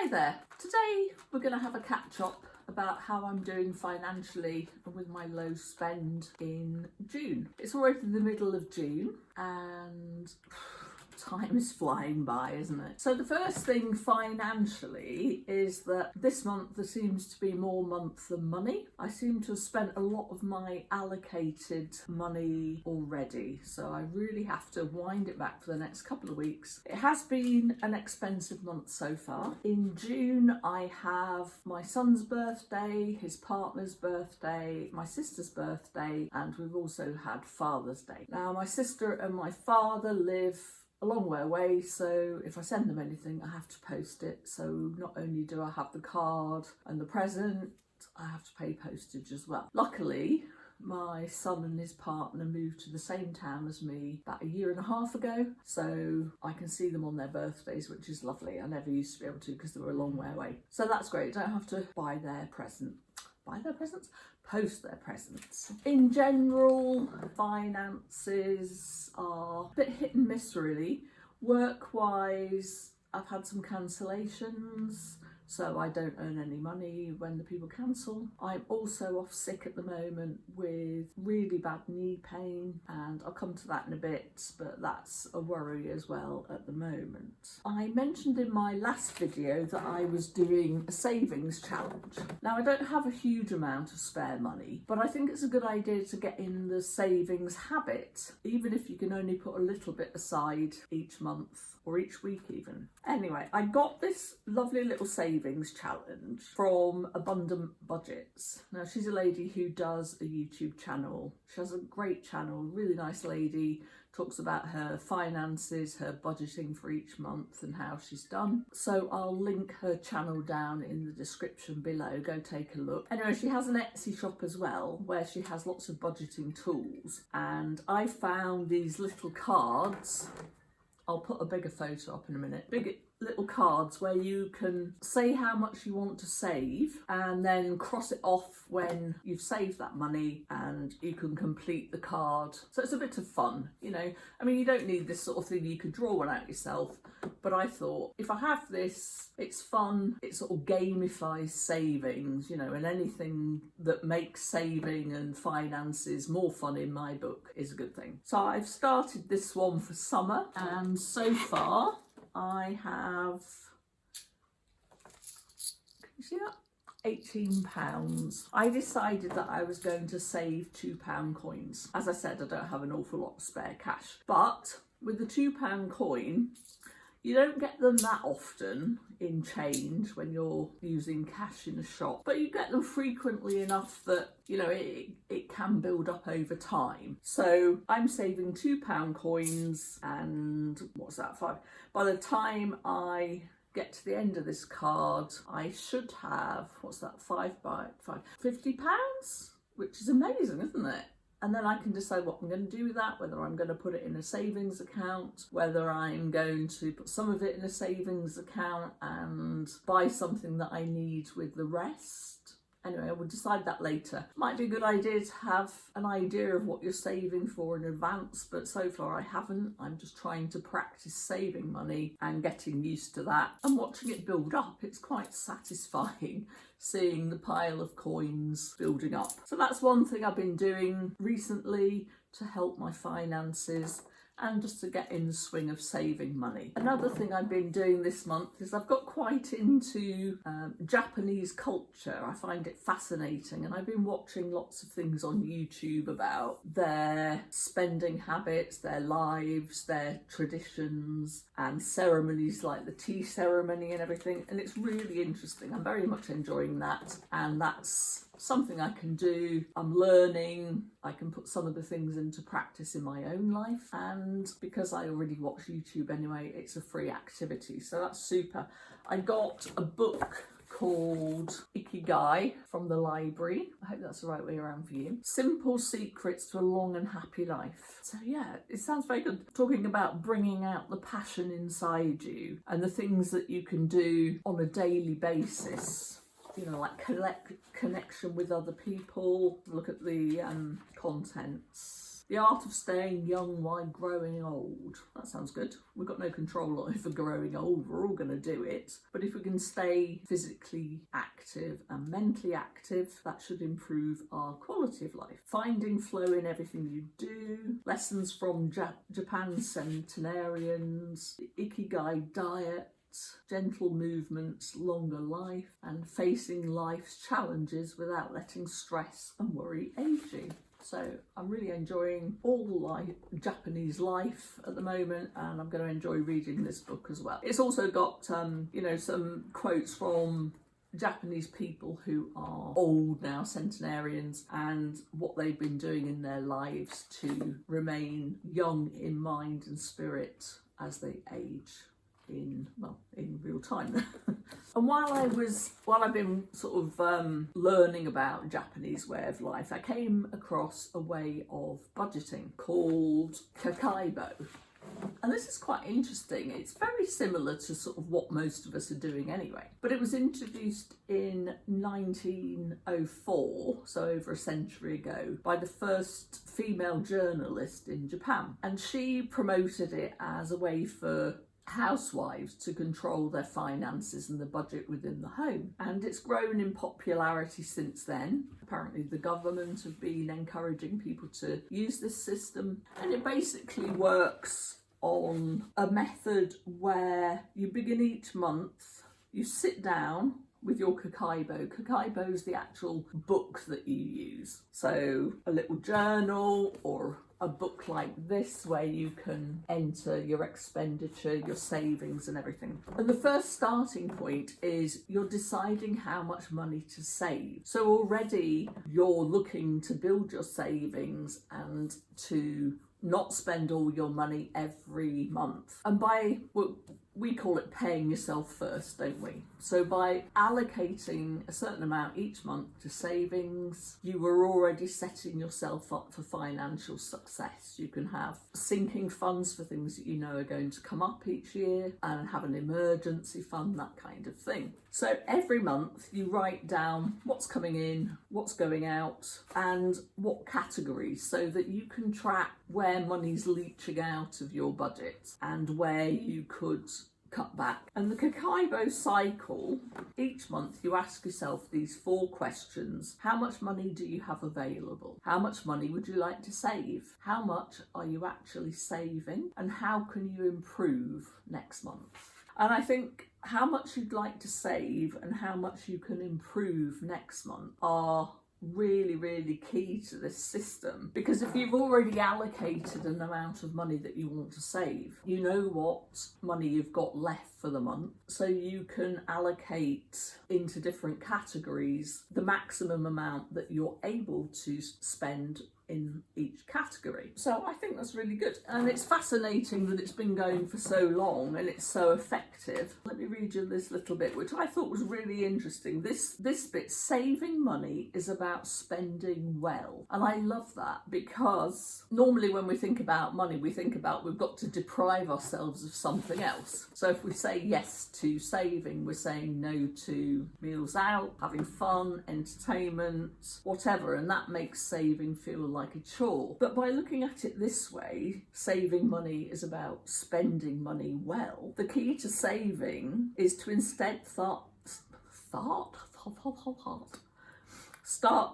Hi there. Today we're going to have a catch up about how I'm doing financially with my low spend in June. It's already the middle of June and time is flying by, isn't it? So the first thing financially is that this month there seems to be more month than money. I seem to have spent a lot of my allocated money already, so I really have to wind it back for the next couple of weeks. It has been an expensive month so far. In June I have my son's birthday, his partner's birthday, my sister's birthday, and we've also had Father's Day. Now my sister and my father live a long way away, so if I send them anything I have to post it. So not only do I have the card and the present, I have to pay postage as well. Luckily my son and his partner moved to the same town as me about 1.5 years ago, so I can see them on their birthdays, which is lovely. I never used to be able to because they were a long way away, so that's great. Don't have to buy their presents, post their presents. In general, finances are a bit hit and miss really. Work-wise, I've had some cancellations, so I don't earn any money when the people cancel. I'm also off sick at the moment with really bad knee pain, and I'll come to that in a bit, but that's a worry as well at the moment. I mentioned in my last video that I was doing a savings challenge. Now I don't have a huge amount of spare money, but I think it's a good idea to get in the savings habit, even if you can only put a little bit aside each month or each week even. Anyway, I got this lovely little savings challenge from Abundant Budgets. Now she's a lady who does a YouTube channel. She has a great channel, really nice lady, talks about her finances, her budgeting for each month and how she's done. So I'll link her channel down in the description below, go take a look. Anyway, she has an Etsy shop as well where she has lots of budgeting tools, and I found these little cards. I'll put a bigger photo up in a minute. Big little cards where you can say how much you want to save and then cross it off when you've saved that money, and you can complete the card. So it's a bit of fun, you know. I mean, you don't need this sort of thing, you could draw one out yourself, but I thought if I have this, it's fun, it sort of gamifies savings, you know, and anything that makes saving and finances more fun in my book is a good thing. So I've started this one for summer, and so far I have, can you see that? £18. I decided that I was going to save £2 coins. As I said, I don't have an awful lot of spare cash, but with the £2 coin, you don't get them that often in change when you're using cash in a shop, but you get them frequently enough that, you know, it can build up over time. So I'm saving £2 coins, and what's that, 5? By the time I get to the end of this card, I should have, what's that, 5 by 5, £50, which is amazing, isn't it? And then I can decide what I'm going to do with that, whether I'm going to put it in a savings account, whether I'm going to put some of it in a savings account and buy something that I need with the rest. Anyway, I will decide that later. Might be a good idea to have an idea of what you're saving for in advance, but so far I haven't. I'm just trying to practice saving money and getting used to that and watching it build up. It's quite satisfying seeing the pile of coins building up. So that's one thing I've been doing recently to help my finances and just to get in the swing of saving money. Another thing I've been doing this month is I've got quite into Japanese culture. I find it fascinating, and I've been watching lots of things on YouTube about their spending habits, their lives, their traditions and ceremonies like the tea ceremony and everything, and it's really interesting. I'm very much enjoying that, and that's something I can do. I'm learning. I can put some of the things into practice in my own life, and because I already watch YouTube anyway, it's a free activity, so that's super. I got a book called Ikigai from the library. I hope that's the right way around for you. Simple Secrets to a Long and Happy Life. So yeah, it sounds very good. Talking about bringing out the passion inside you and the things that you can do on a daily basis. You know, like connection with other people. Look at the contents. The art of staying young while growing old. That sounds good. We've got no control over growing old. We're all going to do it. But if we can stay physically active and mentally active, that should improve our quality of life. Finding flow in everything you do. Lessons from Japan's centenarians. The Ikigai diet. Gentle movements, longer life, and facing life's challenges without letting stress and worry age you. So I'm really enjoying all Japanese life at the moment, and I'm going to enjoy reading this book as well. It's also got, some quotes from Japanese people who are old now, centenarians, and what they've been doing in their lives to remain young in mind and spirit as they age in real time. And while I've been sort of learning about Japanese way of life, I came across a way of budgeting called Kakeibo. And this is quite interesting. It's very similar to sort of what most of us are doing anyway. But it was introduced in 1904, so over a century ago, by the first female journalist in Japan. And she promoted it as a way for housewives to control their finances and the budget within the home, and it's grown in popularity since then. Apparently the government have been encouraging people to use this system, and it basically works on a method where you begin each month, you sit down with your Kakeibo. Kakeibo is the actual book that you use, so a little journal or a book like this where you can enter your expenditure, your savings and everything. And the first starting point is you're deciding how much money to save. So already you're looking to build your savings and to not spend all your money every month. And we call it paying yourself first, don't we? So by allocating a certain amount each month to savings, you were already setting yourself up for financial success. You can have sinking funds for things that you know are going to come up each year, and have an emergency fund, that kind of thing. So every month you write down what's coming in, what's going out, and what categories, so that you can track where money's leaching out of your budget and where you could cut back. And the Kakeibo cycle, each month you ask yourself these 4 questions. How much money do you have available? How much money would you like to save? How much are you actually saving? And how can you improve next month? And I think how much you'd like to save and how much you can improve next month are really, really key to this system, because if you've already allocated an amount of money that you want to save, you know what money you've got left for the month, so you can allocate into different categories the maximum amount that you're able to spend in each category. So I think that's really good, and it's fascinating that it's been going for so long and it's so effective. Let me read you this little bit, which I thought was really interesting. This bit, saving money is about spending well. And I love that, because normally when we think about money, we think about we've got to deprive ourselves of something else. So if we say yes to saving, we're saying no to meals out, having fun, entertainment, whatever, and that makes saving feel like a chore. But by looking at it this way, saving money is about spending money well. The key to saving is to instead start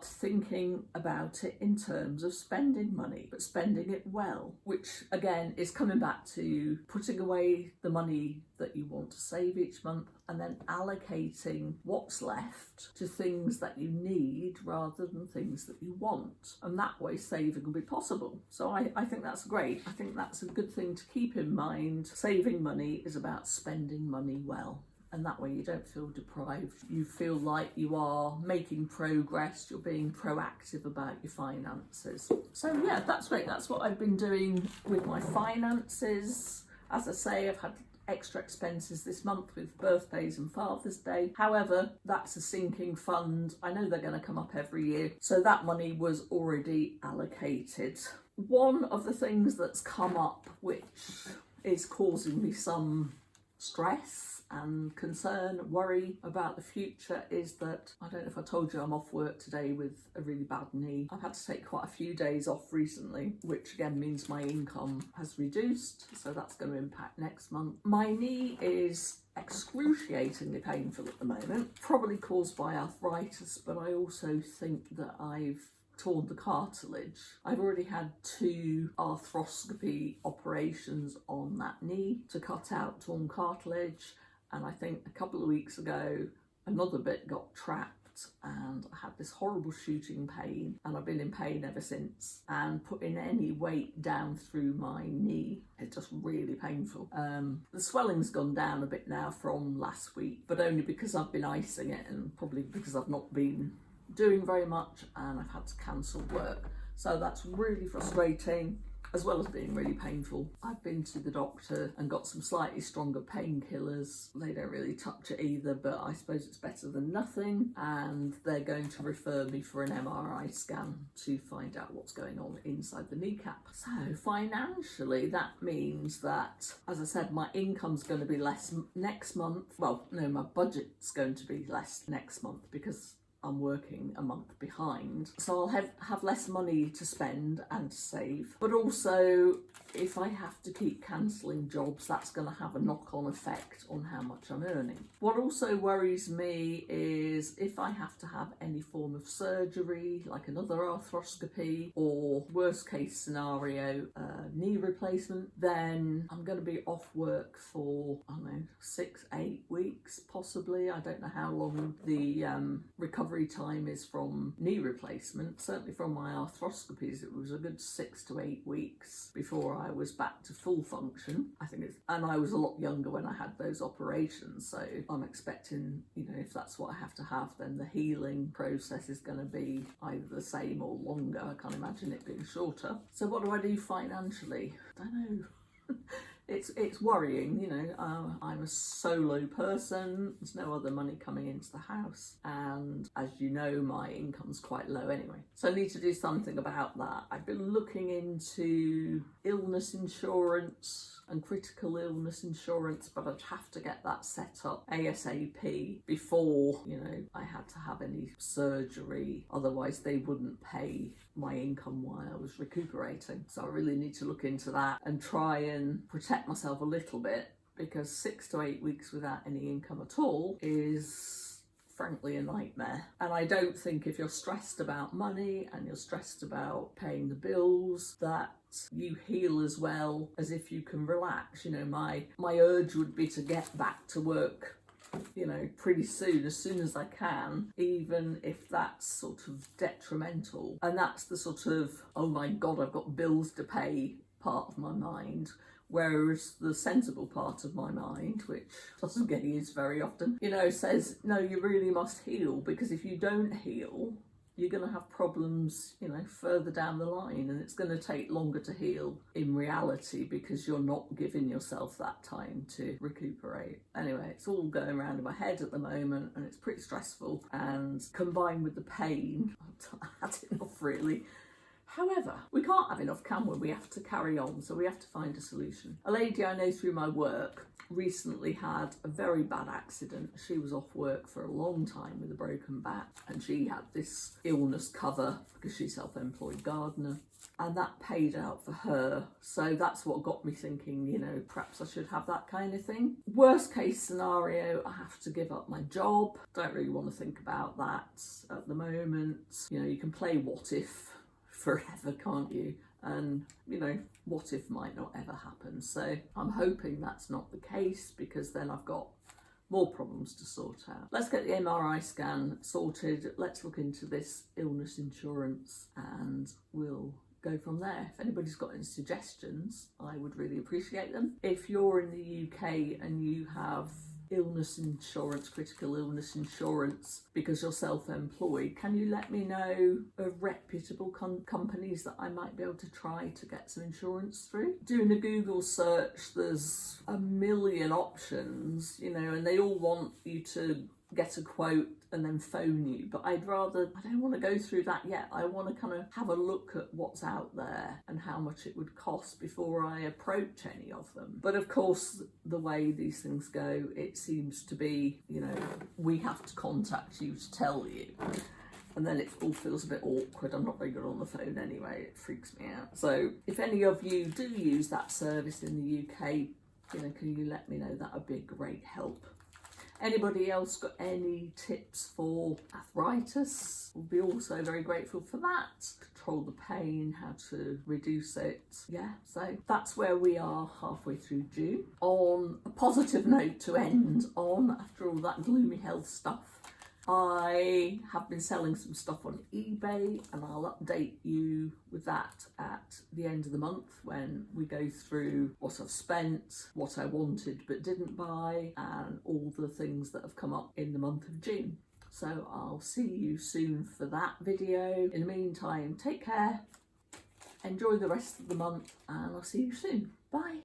thinking about it in terms of spending money, but spending it well, which again is coming back to putting away the money that you want to save each month and then allocating what's left to things that you need rather than things that you want. And that way saving will be possible. So I think that's great. I think that's a good thing to keep in mind. Saving money is about spending money well. And that way you don't feel deprived. You feel like you are making progress, you're being proactive about your finances. So yeah, that's great. That's what I've been doing with my finances. As I say, I've had extra expenses this month with birthdays and Father's Day. However, that's a sinking fund. I know they're going to come up every year. So that money was already allocated. One of the things that's come up which is causing me some stress and concern, worry about the future is that, I don't know if I told you, I'm off work today with a really bad knee. I've had to take quite a few days off recently, which again means my income has reduced, so that's going to impact next month. My knee is excruciatingly painful at the moment, probably caused by arthritis, but I also think that I've torn the cartilage. I've already had 2 arthroscopy operations on that knee to cut out torn cartilage, and I think a couple of weeks ago another bit got trapped and I had this horrible shooting pain, and I've been in pain ever since, and putting any weight down through my knee is just really painful. The swelling's gone down a bit now from last week, but only because I've been icing it and probably because I've not been doing very much and I've had to cancel work. So that's really frustrating, as well as being really painful. I've been to the doctor and got some slightly stronger painkillers. They don't really touch it either, but I suppose it's better than nothing. And they're going to refer me for an MRI scan to find out what's going on inside the kneecap. So financially, that means that, as I said, my income's going to be less next month. Well, no, my budget's going to be less next month because I'm working a month behind, so I'll have less money to spend and to save. But also, if I have to keep cancelling jobs, that's going to have a knock-on effect on how much I'm earning. What also worries me is if I have to have any form of surgery, like another arthroscopy, or worst case scenario, knee replacement, then I'm going to be off work for, I don't know, 6-8 weeks possibly. I don't know how long the recovery time is from knee replacement. Certainly from my arthroscopies, it was a good 6 to 8 weeks before I was back to full function. And I was a lot younger when I had those operations, so I'm expecting, if that's what I have to have, then the healing process is going to be either the same or longer. I can't imagine it being shorter. So what do I do financially? I don't know. It's worrying, I'm a solo person, there's no other money coming into the house, and as you know, my income's quite low anyway. So I need to do something about that. I've been looking into illness insurance and critical illness insurance, but I'd have to get that set up ASAP before, I had to have any surgery. Otherwise they wouldn't pay my income while I was recuperating. So I really need to look into that and try and protect myself a little bit, because 6 to 8 weeks without any income at all is frankly a nightmare. And I don't think if you're stressed about money and you're stressed about paying the bills, that you heal as well as if you can relax. My urge would be to get back to work, pretty soon, as soon as I can, even if that's sort of detrimental. And that's the sort of, oh my God, I've got bills to pay part of my mind. Whereas the sensible part of my mind, which doesn't get used very often, says, no, you really must heal, because if you don't heal, you're going to have problems, further down the line, and it's going to take longer to heal in reality because you're not giving yourself that time to recuperate. Anyway, it's all going around in my head at the moment, and it's pretty stressful, and combined with the pain, I've had enough really. However, we can't have enough, can we? We have to carry on, so we have to find a solution. A lady I know through my work recently had a very bad accident. She was off work for a long time with a broken back, and she had this illness cover because she's a self-employed gardener, and that paid out for her. So that's what got me thinking, perhaps I should have that kind of thing. Worst case scenario, I have to give up my job. Don't really want to think about that at the moment. You can play what if forever, can't you? And what if might not ever happen. So I'm hoping that's not the case, because then I've got more problems to sort out. Let's get the MRI scan sorted. Let's look into this illness insurance and we'll go from there. If anybody's got any suggestions, I would really appreciate them. If you're in the UK and you have illness insurance, critical illness insurance, because you're self-employed, can you let me know of reputable companies that I might be able to try to get some insurance through? Doing a Google search, there's a million options, and they all want you to get a quote and then phone you, but I don't want to go through that yet. I want to kind of have a look at what's out there and how much it would cost before I approach any of them. But of course, the way these things go, it seems to be, you know, we have to contact you to tell you. And then it all feels a bit awkward. I'm not very good on the phone anyway, it freaks me out. So if any of you do use that service in the UK, you know, can you let me know? That would be a great help. Anybody else got any tips for arthritis? We'll be also very grateful for that. Control the pain, how to reduce it. Yeah, so that's where we are halfway through June. On a positive note to end on, after all that gloomy health stuff, I have been selling some stuff on eBay, and I'll update you with that at the end of the month when we go through what I've spent, what I wanted but didn't buy, and all the things that have come up in the month of June. So I'll see you soon for that video. In the meantime, take care, enjoy the rest of the month, and I'll see you soon. Bye.